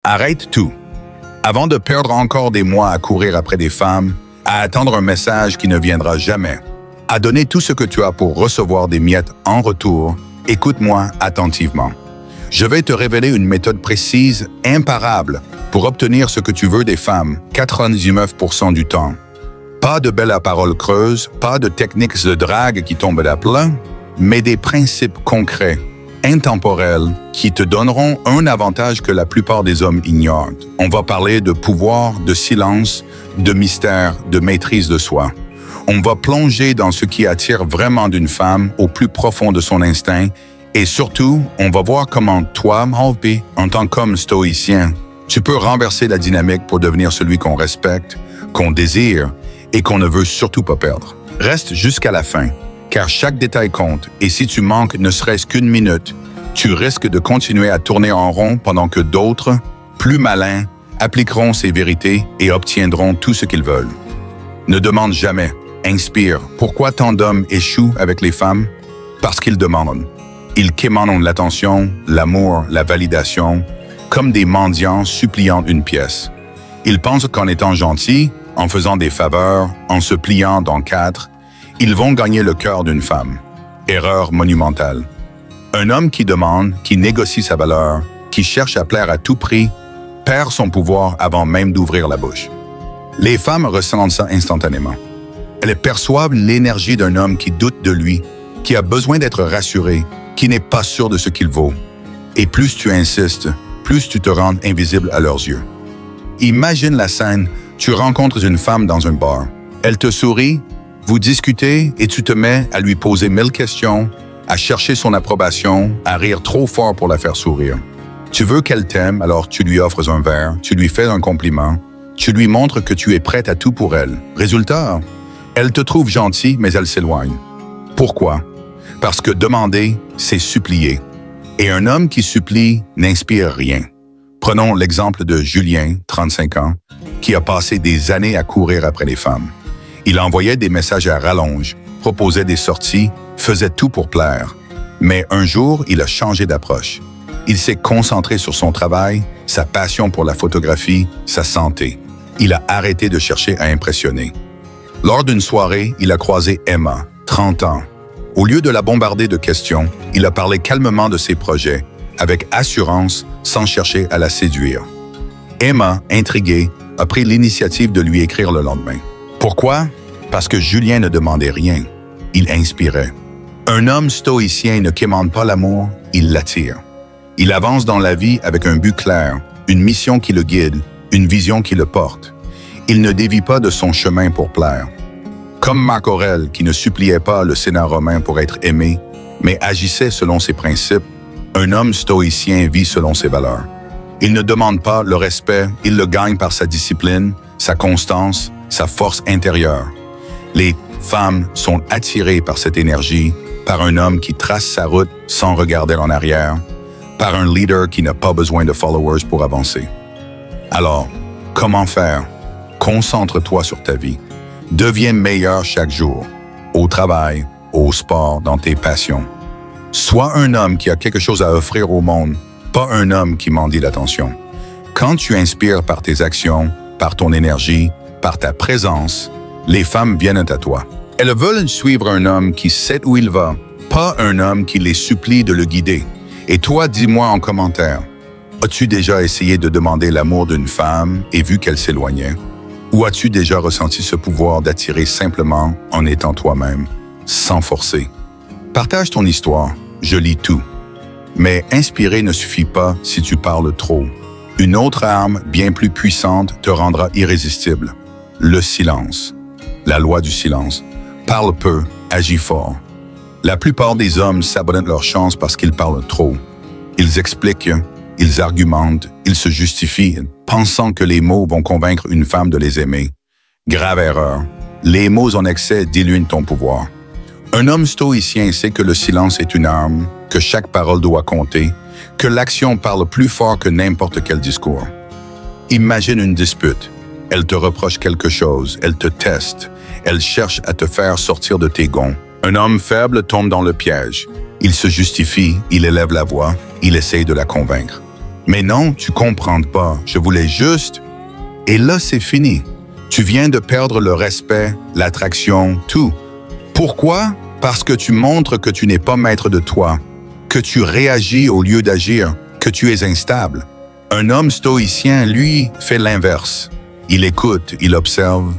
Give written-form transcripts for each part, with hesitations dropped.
Arrête tout. Avant de perdre encore des mois à courir après des femmes, à attendre un message qui ne viendra jamais, à donner tout ce que tu as pour recevoir des miettes en retour, écoute-moi attentivement. Je vais te révéler une méthode précise, imparable, pour obtenir ce que tu veux des femmes, 99% du temps. Pas de belles paroles creuses, pas de techniques de drague qui tombent à plat, mais des principes concrets, intemporels, qui te donneront un avantage que la plupart des hommes ignorent. On va parler de pouvoir, de silence, de mystère, de maîtrise de soi. On va plonger dans ce qui attire vraiment d'une femme au plus profond de son instinct et surtout, on va voir comment toi, Malpi, en tant qu'homme stoïcien, tu peux renverser la dynamique pour devenir celui qu'on respecte, qu'on désire et qu'on ne veut surtout pas perdre. Reste jusqu'à la fin, car chaque détail compte et si tu manques ne serait-ce qu'une minute, tu risques de continuer à tourner en rond pendant que d'autres, plus malins, appliqueront ces vérités et obtiendront tout ce qu'ils veulent. Ne demande jamais, inspire. Pourquoi tant d'hommes échouent avec les femmes? Parce qu'ils demandent. Ils quémandent l'attention, l'amour, la validation, comme des mendiants suppliant une pièce. Ils pensent qu'en étant gentils, en faisant des faveurs, en se pliant dans quatre, ils vont gagner le cœur d'une femme. Erreur monumentale. Un homme qui demande, qui négocie sa valeur, qui cherche à plaire à tout prix, perd son pouvoir avant même d'ouvrir la bouche. Les femmes ressentent ça instantanément. Elles perçoivent l'énergie d'un homme qui doute de lui, qui a besoin d'être rassuré, qui n'est pas sûr de ce qu'il vaut. Et plus tu insistes, plus tu te rends invisible à leurs yeux. Imagine la scène, tu rencontres une femme dans un bar. Elle te sourit, vous discutez et tu te mets à lui poser 1000 questions, à chercher son approbation, à rire trop fort pour la faire sourire. Tu veux qu'elle t'aime, alors tu lui offres un verre, tu lui fais un compliment, tu lui montres que tu es prête à tout pour elle. Résultat, elle te trouve gentil, mais elle s'éloigne. Pourquoi? Parce que demander, c'est supplier. Et un homme qui supplie n'inspire rien. Prenons l'exemple de Julien, 35 ans, qui a passé des années à courir après les femmes. Il envoyait des messages à rallonge, proposait des sorties, faisait tout pour plaire. Mais un jour, il a changé d'approche. Il s'est concentré sur son travail, sa passion pour la photographie, sa santé. Il a arrêté de chercher à impressionner. Lors d'une soirée, il a croisé Emma, 30 ans. Au lieu de la bombarder de questions, il a parlé calmement de ses projets, avec assurance, sans chercher à la séduire. Emma, intriguée, a pris l'initiative de lui écrire le lendemain. Pourquoi? Parce que Julien ne demandait rien. Il inspirait. Un homme stoïcien ne quémande pas l'amour, il l'attire. Il avance dans la vie avec un but clair, une mission qui le guide, une vision qui le porte. Il ne dévie pas de son chemin pour plaire. Comme Marc Aurèle, qui ne suppliait pas le Sénat romain pour être aimé, mais agissait selon ses principes, un homme stoïcien vit selon ses valeurs. Il ne demande pas le respect, il le gagne par sa discipline, sa constance, sa force intérieure. Les femmes sont attirées par cette énergie, par un homme qui trace sa route sans regarder en arrière, par un leader qui n'a pas besoin de followers pour avancer. Alors, comment faire? Concentre-toi sur ta vie. Deviens meilleur chaque jour, au travail, au sport, dans tes passions. Sois un homme qui a quelque chose à offrir au monde, pas un homme qui mendie l'attention. Quand tu inspires par tes actions, par ton énergie, par ta présence, les femmes viennent à toi. Elles veulent suivre un homme qui sait où il va, pas un homme qui les supplie de le guider. Et toi, dis-moi en commentaire, as-tu déjà essayé de demander l'amour d'une femme et vu qu'elle s'éloignait? Ou as-tu déjà ressenti ce pouvoir d'attirer simplement en étant toi-même, sans forcer? Partage ton histoire, je lis tout. Mais inspirer ne suffit pas si tu parles trop. Une autre arme bien plus puissante te rendra irrésistible. Le silence. La loi du silence. Parle peu, agis fort. La plupart des hommes s'abonnent leur chance parce qu'ils parlent trop. Ils expliquent, ils argumentent, ils se justifient, pensant que les mots vont convaincre une femme de les aimer. Grave erreur. Les mots en excès diluent ton pouvoir. Un homme stoïcien sait que le silence est une arme, que chaque parole doit compter, que l'action parle plus fort que n'importe quel discours. Imagine une dispute. Elle te reproche quelque chose, elle te teste, elle cherche à te faire sortir de tes gonds. Un homme faible tombe dans le piège. Il se justifie, il élève la voix, il essaye de la convaincre. Mais non, tu comprends pas. Je voulais juste... Et là, c'est fini. Tu viens de perdre le respect, l'attraction, tout. Pourquoi? Parce que tu montres que tu n'es pas maître de toi, que tu réagis au lieu d'agir, que tu es instable. Un homme stoïcien, lui, fait l'inverse. Il écoute, il observe,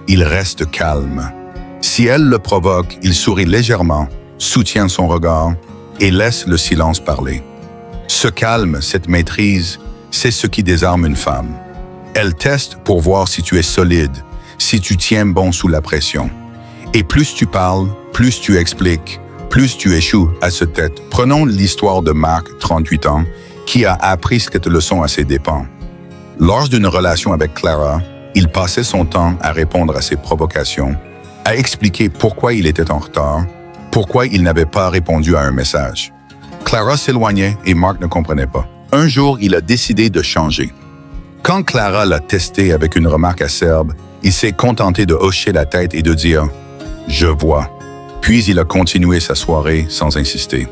il reste calme. Si elle le provoque, il sourit légèrement, soutient son regard et laisse le silence parler. Ce calme, cette maîtrise, c'est ce qui désarme une femme. Elle teste pour voir si tu es solide, si tu tiens bon sous la pression. Et plus tu parles, plus tu expliques, plus tu échoues à ce tête. Prenons l'histoire de Marc, 38 ans, qui a appris cette leçon à ses dépens. Lors d'une relation avec Clara, il passait son temps à répondre à ses provocations, à expliquer pourquoi il était en retard, pourquoi il n'avait pas répondu à un message. Clara s'éloignait et Marc ne comprenait pas. Un jour, il a décidé de changer. Quand Clara l'a testé avec une remarque acerbe, il s'est contenté de hocher la tête et de dire « Je vois ». Puis il a continué sa soirée sans insister.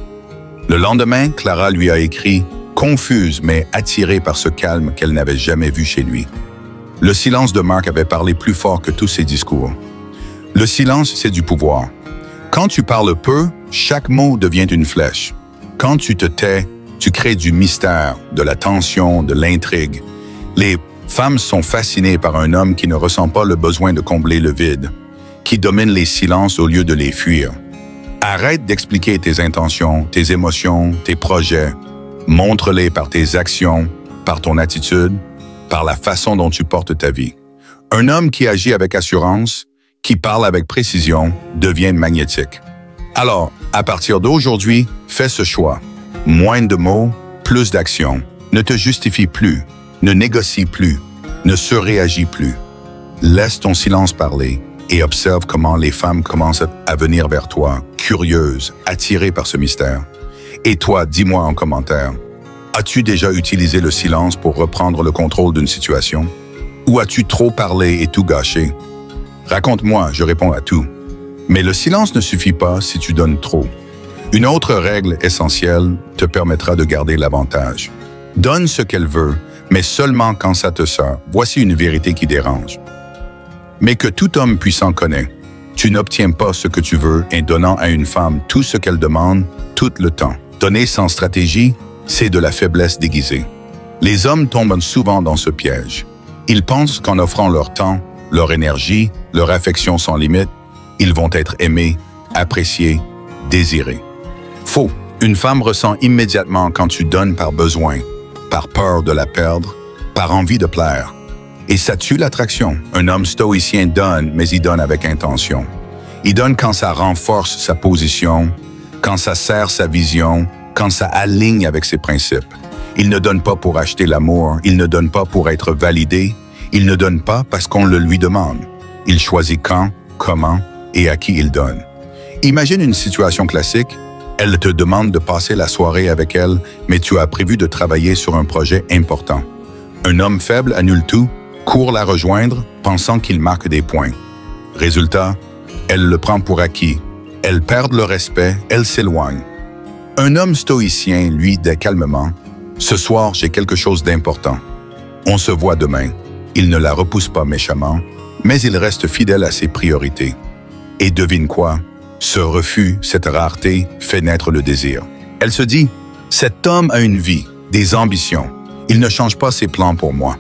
Le lendemain, Clara lui a écrit, confuse mais attirée par ce calme qu'elle n'avait jamais vu chez lui. Le silence de Marc avait parlé plus fort que tous ses discours. Le silence, c'est du pouvoir. Quand tu parles peu, chaque mot devient une flèche. Quand tu te tais, tu crées du mystère, de la tension, de l'intrigue. Les femmes sont fascinées par un homme qui ne ressent pas le besoin de combler le vide, qui domine les silences au lieu de les fuir. Arrête d'expliquer tes intentions, tes émotions, tes projets. Montre-les par tes actions, par ton attitude, par la façon dont tu portes ta vie. Un homme qui agit avec assurance, qui parle avec précision, devient magnétique. Alors, à partir d'aujourd'hui, fais ce choix. Moins de mots, plus d'action. Ne te justifie plus, ne négocie plus, ne surréagis plus. Laisse ton silence parler et observe comment les femmes commencent à venir vers toi, curieuses, attirées par ce mystère. Et toi, dis-moi en commentaire, as-tu déjà utilisé le silence pour reprendre le contrôle d'une situation? Ou as-tu trop parlé et tout gâché? Raconte-moi, je réponds à tout. Mais le silence ne suffit pas si tu donnes trop. Une autre règle essentielle te permettra de garder l'avantage. Donne ce qu'elle veut, mais seulement quand ça te sert. Voici une vérité qui dérange. Mais que tout homme puissant connaît. Tu n'obtiens pas ce que tu veux en donnant à une femme tout ce qu'elle demande, tout le temps. Donner sans stratégie, c'est de la faiblesse déguisée. Les hommes tombent souvent dans ce piège. Ils pensent qu'en offrant leur temps, leur énergie, leur affection sans limite, ils vont être aimés, appréciés, désirés. Faux. Une femme ressent immédiatement quand tu donnes par besoin, par peur de la perdre, par envie de plaire. Et ça tue l'attraction. Un homme stoïcien donne, mais il donne avec intention. Il donne quand ça renforce sa position, quand ça sert sa vision, quand ça aligne avec ses principes. Il ne donne pas pour acheter l'amour, il ne donne pas pour être validé, il ne donne pas parce qu'on le lui demande. Il choisit quand, comment et à qui il donne. Imagine une situation classique. Elle te demande de passer la soirée avec elle, mais tu as prévu de travailler sur un projet important. Un homme faible annule tout, court la rejoindre, pensant qu'il marque des points. Résultat, elle le prend pour acquis. Elle perd le respect, elle s'éloigne. Un homme stoïcien, lui, dit calmement, « Ce soir, j'ai quelque chose d'important. On se voit demain. » Il ne la repousse pas méchamment, mais il reste fidèle à ses priorités. Et devine quoi? Ce refus, cette rareté, fait naître le désir. Elle se dit, « Cet homme a une vie, des ambitions. Il ne change pas ses plans pour moi. »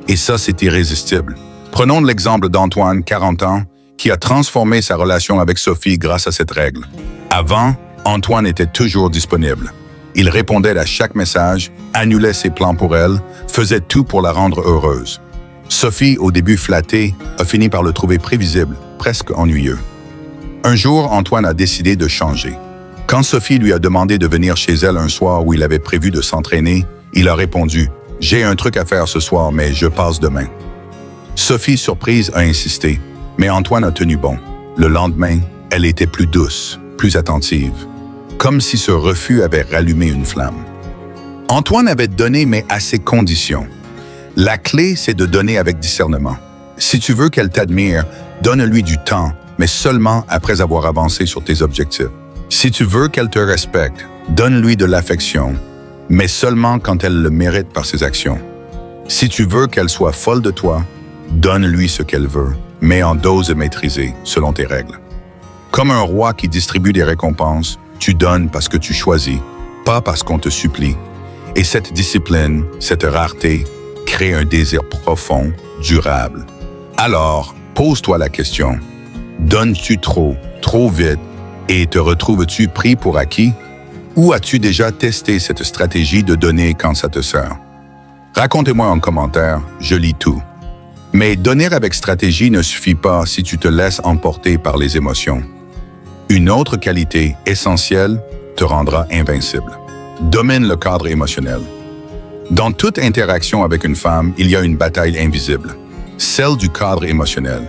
Et ça, c'est irrésistible. Prenons l'exemple d'Antoine, 40 ans, qui a transformé sa relation avec Sophie grâce à cette règle. Avant, Antoine était toujours disponible. Il répondait à chaque message, annulait ses plans pour elle, faisait tout pour la rendre heureuse. Sophie, au début flattée, a fini par le trouver prévisible, presque ennuyeux. Un jour, Antoine a décidé de changer. Quand Sophie lui a demandé de venir chez elle un soir où il avait prévu de s'entraîner, il a répondu « J'ai un truc à faire ce soir, mais je passe demain. » Sophie, surprise, a insisté, mais Antoine a tenu bon. Le lendemain, elle était plus douce, plus attentive, comme si ce refus avait rallumé une flamme. Antoine avait donné, mais à ses conditions. La clé, c'est de donner avec discernement. Si tu veux qu'elle t'admire, donne-lui du temps, mais seulement après avoir avancé sur tes objectifs. Si tu veux qu'elle te respecte, donne-lui de l'affection, mais seulement quand elle le mérite par ses actions. Si tu veux qu'elle soit folle de toi, donne-lui ce qu'elle veut, mais en dose maîtrisée, selon tes règles. Comme un roi qui distribue des récompenses, tu donnes parce que tu choisis, pas parce qu'on te supplie. Et cette discipline, cette rareté, crée un désir profond, durable. Alors, pose-toi la question, donnes-tu trop, trop vite, et te retrouves-tu pris pour acquis? Ou as-tu déjà testé cette stratégie de donner quand ça te sert? Racontez-moi en commentaire, je lis tout. Mais donner avec stratégie ne suffit pas si tu te laisses emporter par les émotions. Une autre qualité essentielle te rendra invincible. Domine le cadre émotionnel. Dans toute interaction avec une femme, il y a une bataille invisible, celle du cadre émotionnel.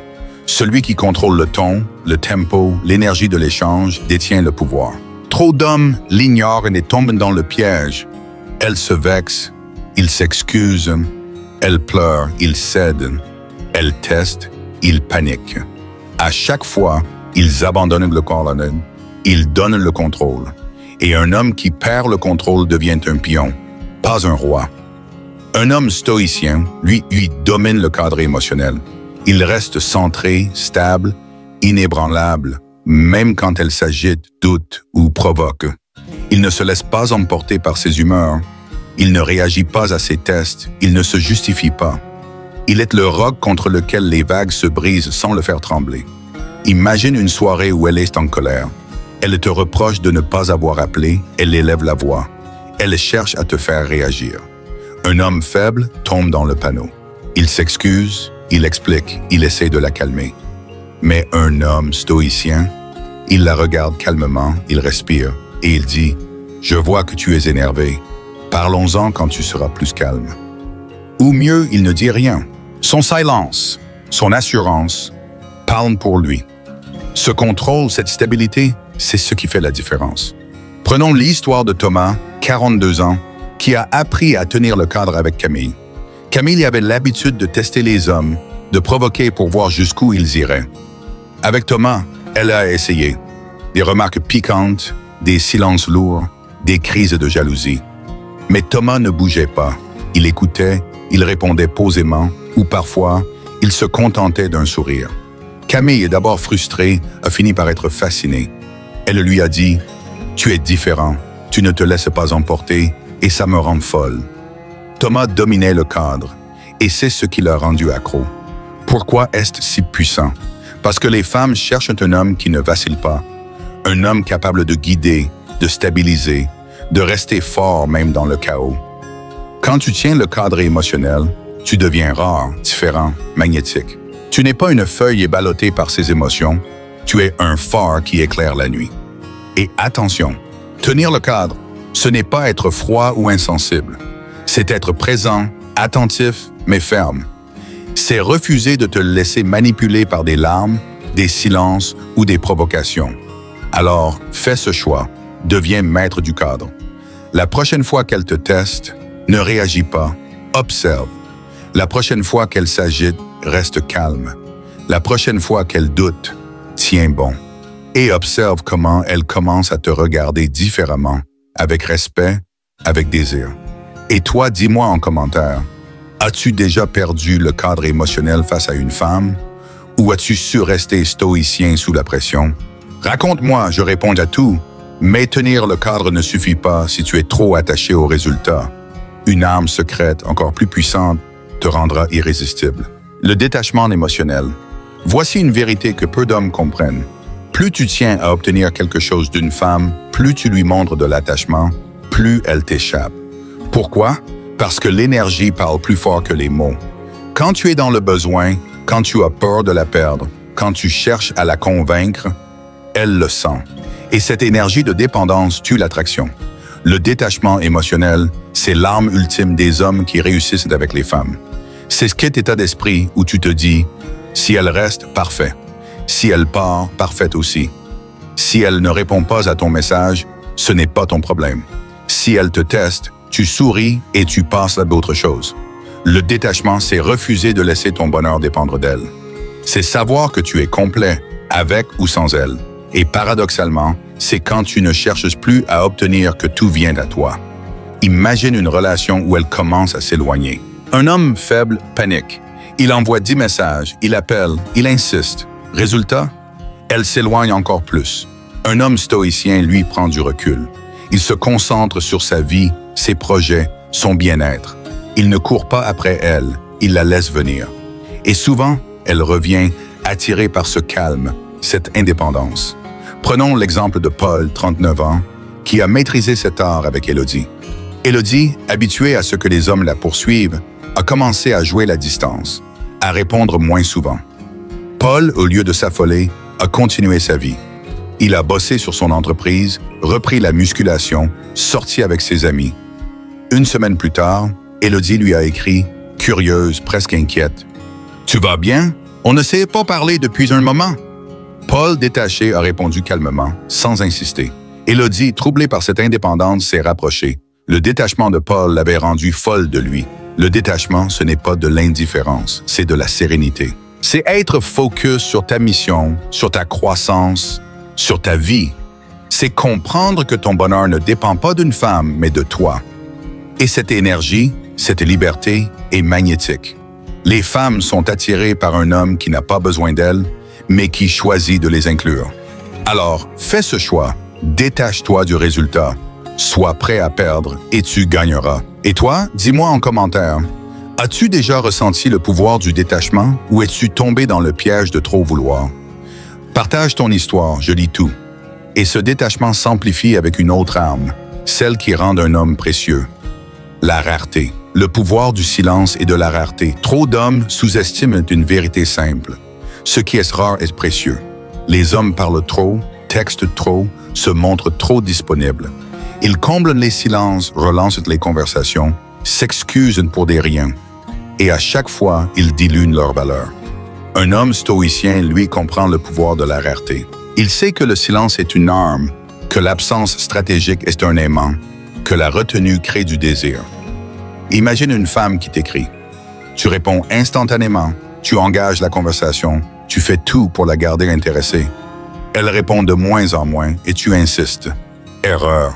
Celui qui contrôle le ton, le tempo, l'énergie de l'échange détient le pouvoir. Trop d'hommes l'ignorent et tombent dans le piège. Elle se vexe, il s'excuse, elle pleure, il cède, elle teste, il panique. À chaque fois, ils abandonnent le colonel, ils donnent le contrôle. Et un homme qui perd le contrôle devient un pion, pas un roi. Un homme stoïcien, lui, domine le cadre émotionnel. Il reste centré, stable, inébranlable, même quand elle s'agite, doute ou provoque. Il ne se laisse pas emporter par ses humeurs. Il ne réagit pas à ses tests. Il ne se justifie pas. Il est le roc contre lequel les vagues se brisent sans le faire trembler. Imagine une soirée où elle est en colère. Elle te reproche de ne pas avoir appelé, elle élève la voix. Elle cherche à te faire réagir. Un homme faible tombe dans le panneau. Il s'excuse, il explique, il essaie de la calmer. Mais un homme stoïcien, il la regarde calmement, il respire et il dit « Je vois que tu es énervé. Parlons-en quand tu seras plus calme. » Ou mieux, il ne dit rien. Son silence, son assurance, parlent pour lui. Ce contrôle, cette stabilité, c'est ce qui fait la différence. Prenons l'histoire de Thomas, 42 ans, qui a appris à tenir le cadre avec Camille. Camille avait l'habitude de tester les hommes, de provoquer pour voir jusqu'où ils iraient. Avec Thomas, elle a essayé. Des remarques piquantes, des silences lourds, des crises de jalousie. Mais Thomas ne bougeait pas. Il écoutait, il répondait posément, ou parfois, il se contentait d'un sourire. Camille, d'abord frustrée, a fini par être fascinée. Elle lui a dit « Tu es différent, tu ne te laisses pas emporter et ça me rend folle. » Thomas dominait le cadre et c'est ce qui l'a rendu accro. Pourquoi est-ce si puissant? Parce que les femmes cherchent un homme qui ne vacille pas, un homme capable de guider, de stabiliser, de rester fort même dans le chaos. Quand tu tiens le cadre émotionnel, tu deviens rare, différent, magnétique. Tu n'es pas une feuille ballottée par ses émotions, tu es un phare qui éclaire la nuit. Et attention, tenir le cadre, ce n'est pas être froid ou insensible. C'est être présent, attentif, mais ferme. C'est refuser de te laisser manipuler par des larmes, des silences ou des provocations. Alors, fais ce choix, deviens maître du cadre. La prochaine fois qu'elle te teste, ne réagis pas, observe. La prochaine fois qu'elle s'agite, reste calme. La prochaine fois qu'elle doute, tiens bon. Et observe comment elle commence à te regarder différemment, avec respect, avec désir. Et toi, dis-moi en commentaire, as-tu déjà perdu le cadre émotionnel face à une femme? Ou as-tu su rester stoïcien sous la pression? Raconte-moi, je réponds à tout. Mais tenir le cadre ne suffit pas si tu es trop attaché au résultat. Une arme secrète encore plus puissante te rendra irrésistible. Le détachement émotionnel. Voici une vérité que peu d'hommes comprennent. Plus tu tiens à obtenir quelque chose d'une femme, plus tu lui montres de l'attachement, plus elle t'échappe. Pourquoi? Parce que l'énergie parle plus fort que les mots. Quand tu es dans le besoin, quand tu as peur de la perdre, quand tu cherches à la convaincre, elle le sent. Et cette énergie de dépendance tue l'attraction. Le détachement émotionnel, c'est l'arme ultime des hommes qui réussissent avec les femmes. C'est ce qu'est état d'esprit où tu te dis « si elle reste, parfait. Si elle part, parfait aussi. Si elle ne répond pas à ton message, ce n'est pas ton problème. Si elle te teste, tu souris et tu passes à d'autres choses. » Le détachement, c'est refuser de laisser ton bonheur dépendre d'elle. C'est savoir que tu es complet, avec ou sans elle. Et paradoxalement, c'est quand tu ne cherches plus à obtenir que tout vient à toi. Imagine une relation où elle commence à s'éloigner. Un homme faible panique. Il envoie 10 messages, il appelle, il insiste. Résultat, elle s'éloigne encore plus. Un homme stoïcien, lui, prend du recul. Il se concentre sur sa vie, ses projets, son bien-être. Il ne court pas après elle, il la laisse venir. Et souvent, elle revient attirée par ce calme, cette indépendance. Prenons l'exemple de Paul, 39 ans, qui a maîtrisé cet art avec Élodie. Élodie, habituée à ce que les hommes la poursuivent, a commencé à jouer la distance, à répondre moins souvent. Paul, au lieu de s'affoler, a continué sa vie. Il a bossé sur son entreprise, repris la musculation, sorti avec ses amis. Une semaine plus tard, Élodie lui a écrit, curieuse, presque inquiète. « Tu vas bien? On ne s'est pas parlé depuis un moment. » Paul, détaché, a répondu calmement, sans insister. Élodie, troublée par cette indépendance, s'est rapprochée. Le détachement de Paul l'avait rendue folle de lui. Le détachement, ce n'est pas de l'indifférence, c'est de la sérénité. C'est être focus sur ta mission, sur ta croissance, sur ta vie. C'est comprendre que ton bonheur ne dépend pas d'une femme, mais de toi. Et cette énergie, cette liberté est magnétique. Les femmes sont attirées par un homme qui n'a pas besoin d'elles, mais qui choisit de les inclure. Alors, fais ce choix, détache-toi du résultat, sois prêt à perdre et tu gagneras. Et toi, dis-moi en commentaire, as-tu déjà ressenti le pouvoir du détachement ou es-tu tombé dans le piège de trop vouloir? Partage ton histoire, je lis tout. Et ce détachement s'amplifie avec une autre arme, celle qui rend un homme précieux. La rareté. Le pouvoir du silence et de la rareté. Trop d'hommes sous-estiment une vérité simple. Ce qui est rare est précieux. Les hommes parlent trop, textent trop, se montrent trop disponibles. Ils comblent les silences, relancent les conversations, s'excusent pour des riens. Et à chaque fois, ils diluent leur valeur. Un homme stoïcien, lui, comprend le pouvoir de la rareté. Il sait que le silence est une arme, que l'absence stratégique est un aimant, que la retenue crée du désir. Imagine une femme qui t'écrit. Tu réponds instantanément, tu engages la conversation, tu fais tout pour la garder intéressée. Elle répond de moins en moins et tu insistes. Erreur.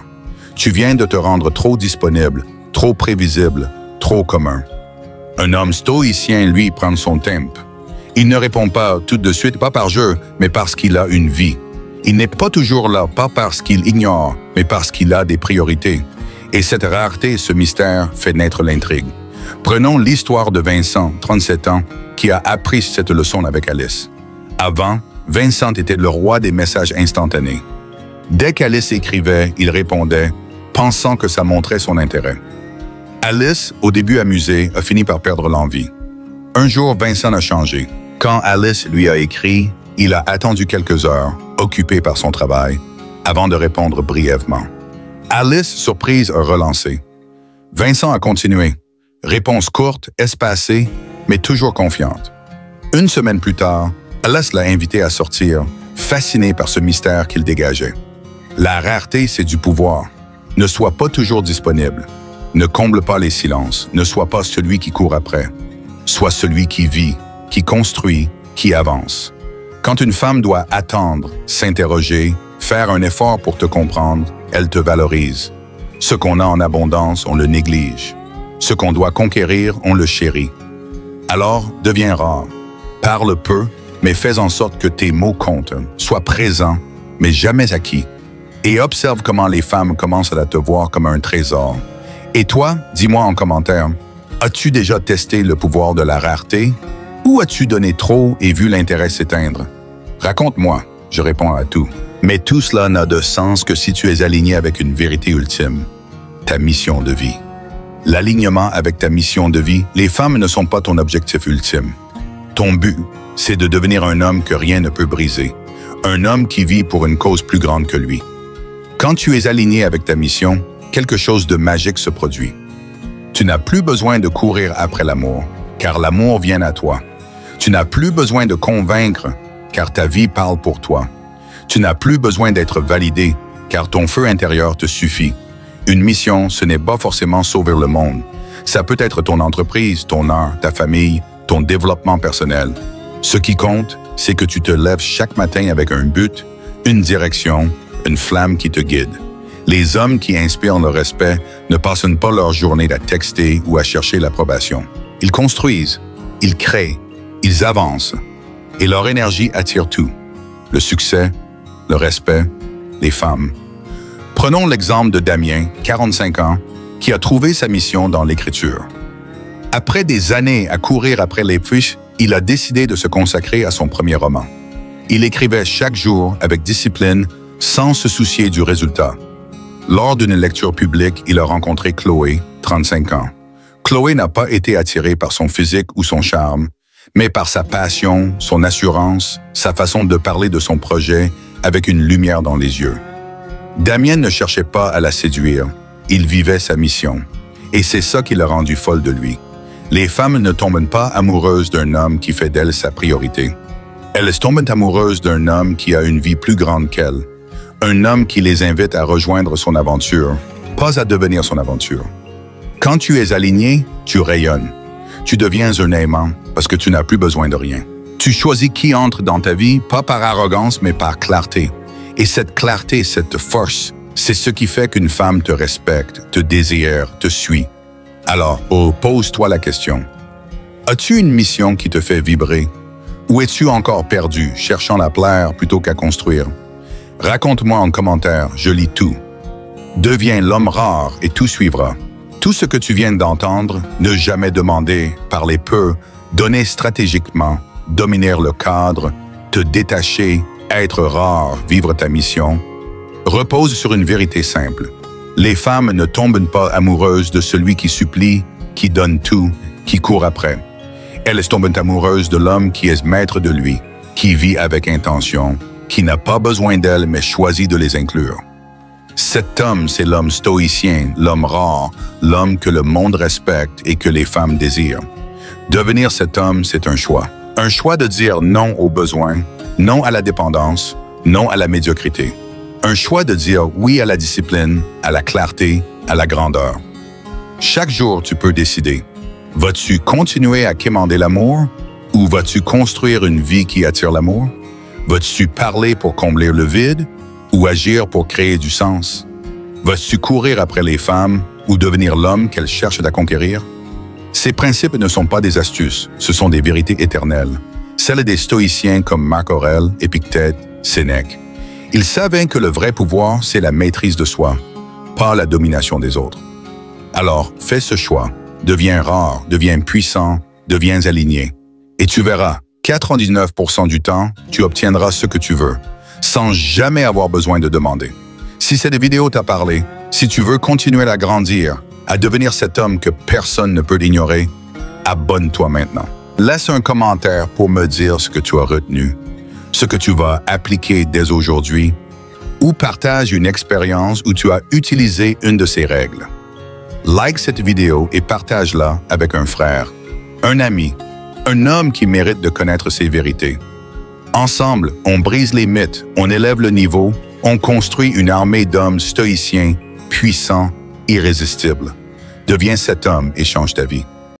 Tu viens de te rendre trop disponible, trop prévisible, trop commun. Un homme stoïcien, lui, prend son tempo. Il ne répond pas tout de suite, pas par jeu, mais parce qu'il a une vie. Il n'est pas toujours là, pas parce qu'il ignore, mais parce qu'il a des priorités. Et cette rareté, ce mystère, fait naître l'intrigue. Prenons l'histoire de Vincent, 37 ans, qui a appris cette leçon avec Alice. Avant, Vincent était le roi des messages instantanés. Dès qu'Alice écrivait, il répondait, pensant que ça montrait son intérêt. Alice, au début amusée, a fini par perdre l'envie. Un jour, Vincent a changé. Quand Alice lui a écrit, il a attendu quelques heures, occupé par son travail, avant de répondre brièvement. Alice, surprise, a relancé. Vincent a continué. Réponse courte, espacée, mais toujours confiante. Une semaine plus tard, Alice l'a invité à sortir, fascinée par ce mystère qu'il dégageait. La rareté, c'est du pouvoir. Ne sois pas toujours disponible. Ne comble pas les silences. Ne sois pas celui qui court après. Sois celui qui vit, qui construit, qui avance. Quand une femme doit attendre, s'interroger, faire un effort pour te comprendre, elle te valorise. Ce qu'on a en abondance, on le néglige. Ce qu'on doit conquérir, on le chérit. Alors, deviens rare. Parle peu, mais fais en sorte que tes mots comptent. Sois présent, mais jamais acquis. Et observe comment les femmes commencent à te voir comme un trésor. Et toi, dis-moi en commentaire, as-tu déjà testé le pouvoir de la rareté? Ou as-tu donné trop et vu l'intérêt s'éteindre? Raconte-moi, je réponds à tout. Mais tout cela n'a de sens que si tu es aligné avec une vérité ultime, ta mission de vie. L'alignement avec ta mission de vie, les femmes ne sont pas ton objectif ultime. Ton but, c'est de devenir un homme que rien ne peut briser, un homme qui vit pour une cause plus grande que lui. Quand tu es aligné avec ta mission, quelque chose de magique se produit. Tu n'as plus besoin de courir après l'amour, car l'amour vient à toi. Tu n'as plus besoin de convaincre, car ta vie parle pour toi. Tu n'as plus besoin d'être validé, car ton feu intérieur te suffit. Une mission, ce n'est pas forcément sauver le monde. Ça peut être ton entreprise, ton art, ta famille, ton développement personnel. Ce qui compte, c'est que tu te lèves chaque matin avec un but, une direction, une flamme qui te guide. Les hommes qui inspirent le respect ne passent pas leur journée à texter ou à chercher l'approbation. Ils construisent, ils créent, ils avancent, et leur énergie attire tout. Le succès, le respect, les femmes. Prenons l'exemple de Damien, 45 ans, qui a trouvé sa mission dans l'écriture. Après des années à courir après les fiches, il a décidé de se consacrer à son premier roman. Il écrivait chaque jour avec discipline, sans se soucier du résultat. Lors d'une lecture publique, il a rencontré Chloé, 35 ans. Chloé n'a pas été attirée par son physique ou son charme, mais par sa passion, son assurance, sa façon de parler de son projet avec une lumière dans les yeux. Damien ne cherchait pas à la séduire, il vivait sa mission. Et c'est ça qui l'a rendu folle de lui. Les femmes ne tombent pas amoureuses d'un homme qui fait d'elle sa priorité. Elles tombent amoureuses d'un homme qui a une vie plus grande qu'elle. Un homme qui les invite à rejoindre son aventure, pas à devenir son aventure. Quand tu es aligné, tu rayonnes. Tu deviens un aimant parce que tu n'as plus besoin de rien. Tu choisis qui entre dans ta vie, pas par arrogance, mais par clarté. Et cette clarté, cette force, c'est ce qui fait qu'une femme te respecte, te désire, te suit. Alors, pose-toi la question. As-tu une mission qui te fait vibrer? Ou es-tu encore perdu, cherchant à plaire plutôt qu'à construire? Raconte-moi en commentaire, je lis tout. Deviens l'homme rare et tout suivra. Tout ce que tu viens d'entendre, ne jamais demander, parler peu, donner stratégiquement, dominer le cadre, te détacher, être rare, vivre ta mission, repose sur une vérité simple. Les femmes ne tombent pas amoureuses de celui qui supplie, qui donne tout, qui court après. Elles tombent amoureuses de l'homme qui est maître de lui, qui vit avec intention, qui n'a pas besoin d'elles mais choisit de les inclure. Cet homme, c'est l'homme stoïcien, l'homme rare, l'homme que le monde respecte et que les femmes désirent. Devenir cet homme, c'est un choix. Un choix de dire non aux besoins, non à la dépendance, non à la médiocrité. Un choix de dire oui à la discipline, à la clarté, à la grandeur. Chaque jour, tu peux décider. Vas-tu continuer à quémander l'amour ou vas-tu construire une vie qui attire l'amour? Vas-tu parler pour combler le vide ou agir pour créer du sens? Vas-tu courir après les femmes ou devenir l'homme qu'elles cherchent à conquérir? Ces principes ne sont pas des astuces, ce sont des vérités éternelles, celles des stoïciens comme Marc Aurèle, Épictète, Sénèque. Ils savaient que le vrai pouvoir, c'est la maîtrise de soi, pas la domination des autres. Alors, fais ce choix, deviens rare, deviens puissant, deviens aligné. Et tu verras, 99% du temps, tu obtiendras ce que tu veux, sans jamais avoir besoin de demander. Si cette vidéo t'a parlé, si tu veux continuer à grandir, à devenir cet homme que personne ne peut ignorer, abonne-toi maintenant. Laisse un commentaire pour me dire ce que tu as retenu, ce que tu vas appliquer dès aujourd'hui, ou partage une expérience où tu as utilisé une de ces règles. Like cette vidéo et partage-la avec un frère, un ami, un homme qui mérite de connaître ses vérités. Ensemble, on brise les mythes, on élève le niveau, on construit une armée d'hommes stoïciens, puissants, irrésistibles. Deviens cet homme et change ta vie.